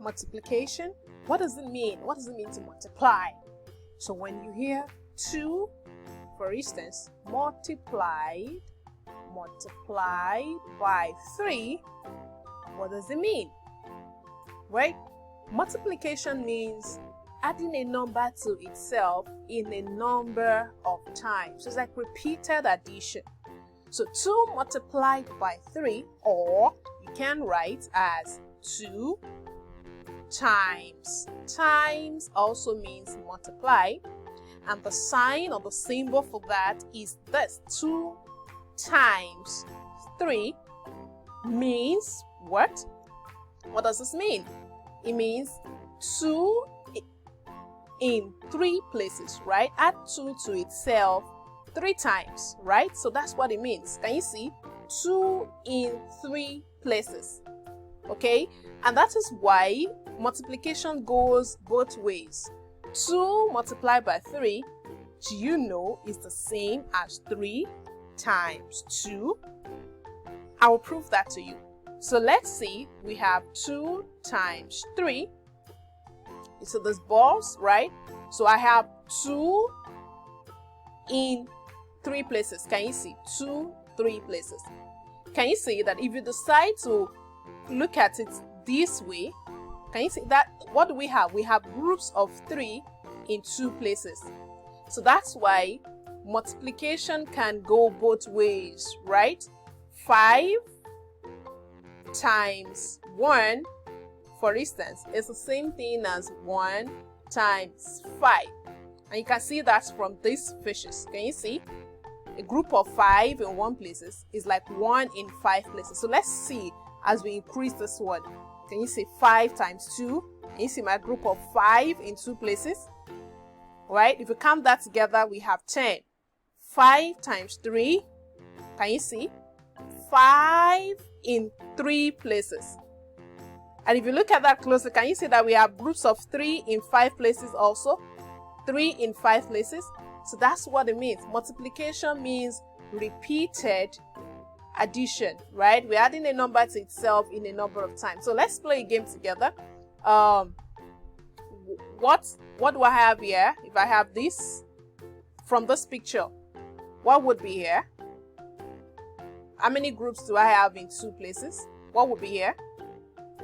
multiplication. What does it mean? What does it mean to multiply? So when you hear 2, for instance, multiplied by 3, what does it mean? Right? Multiplication means adding a number to itself in a number of times. So it's like repeated addition. So 2 multiplied by 3, or you can write as 2 times. Times also means multiply, and the sign or the symbol for that is this. 2 times 3 means what? What does this mean? It means 2 in 3 places, right? Add 2 to itself 3 times, right? So that's what it means. Can you see? 2 in 3 places. Okay? And that is why multiplication goes both ways. 2 multiplied by 3, do you know, is the same as 3 times 2? I will prove that to you. So let's see, we have 2 times 3. So there's balls, right? So I have 2 in 3 places. Can you see? 2, 3 places. Can you see that if you decide to look at it this way, can you see that what do we have? We have groups of 3 in 2 places. So that's why multiplication can go both ways, right? 5 times 1, for instance, is the same thing as 1 times 5. And you can see that from these fishes. Can you see? A group of 5 in 1 places is like 1 in 5 places. So let's see as we increase this one. Can you see 5 times 2? Can you see my group of 5 in 2 places? Right? If we count that together, we have 10. 5 times 3. Can you see? 5 in 3 places. And if you look at that closer, can you see that we have groups of 3 in 5 places also? 3 in 5 places. So that's what it means. Multiplication means repeated addition, right? We're adding a number to itself in a number of times. So let's play a game together. What do I have here? If I have this from this picture, what would be here? How many groups do I have in 2 places? What would be here?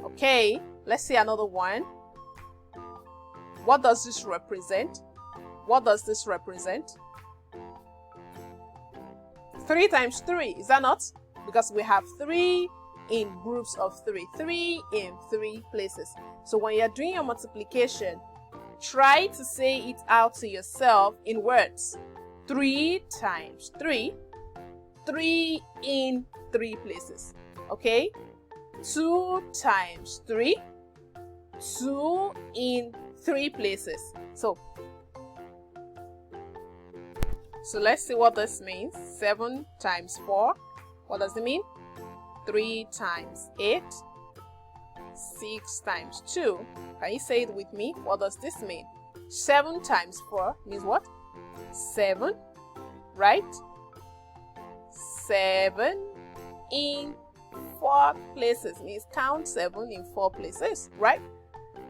Okay, let's see another one. What does this represent? What does this represent? 3 times 3, is that not? Because we have 3 in groups of 3. 3 in 3 places. So when you're doing your multiplication, try to say it out to yourself in words. 3 times 3. 3 in 3 places. Okay? 2 times 3. 2 in 3 places. So let's see what this means. 7 times 4. What does it mean? 3 times 8. 6 times 2. Can you say it with me? What does this mean? 7 times 4 means what? 7, right? 7 in 4 places means count 7 in 4 places, right?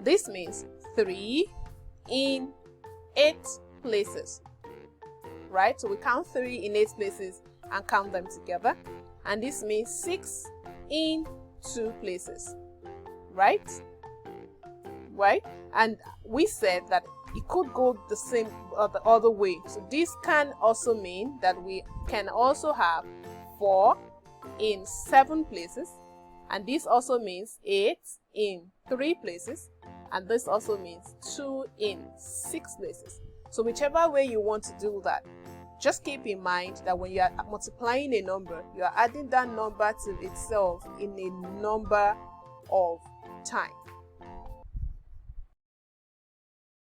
This means 3 in 8 places, right? So we count 3 in 8 places and count them together. And this means 6 in 2 places, right? Right? And we said that it could go the same the other way. So this can also mean that we can also have 4 in 7 places, and this also means 8 in 3 places, and this also means 2 in 6 places. So whichever way you want to do that, just keep in mind that when you are multiplying a number, you are adding that number to itself in a number of times.